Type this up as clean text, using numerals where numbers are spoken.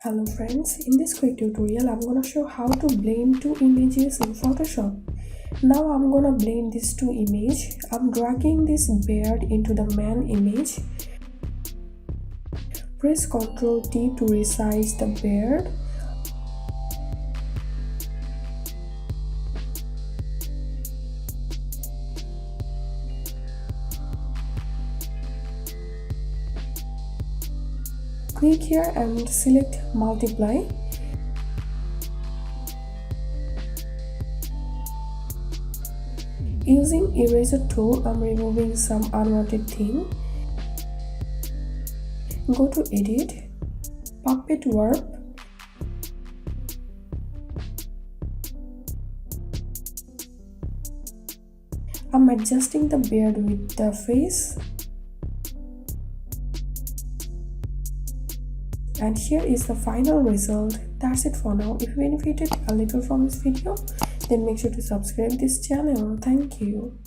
Hello friends, in this quick tutorial I'm gonna show how to blend two images in Photoshop. Now I'm gonna blend these two images. I'm dragging this beard into the man image. Press Ctrl T to resize the beard. Click here and select multiply. Using eraser tool, I'm removing some unwanted thing. Go to edit, puppet warp. I'm adjusting the beard with the face. And here is the final result. That's it for now. If you benefited a little from this video, then make sure to subscribe this channel. Thank you.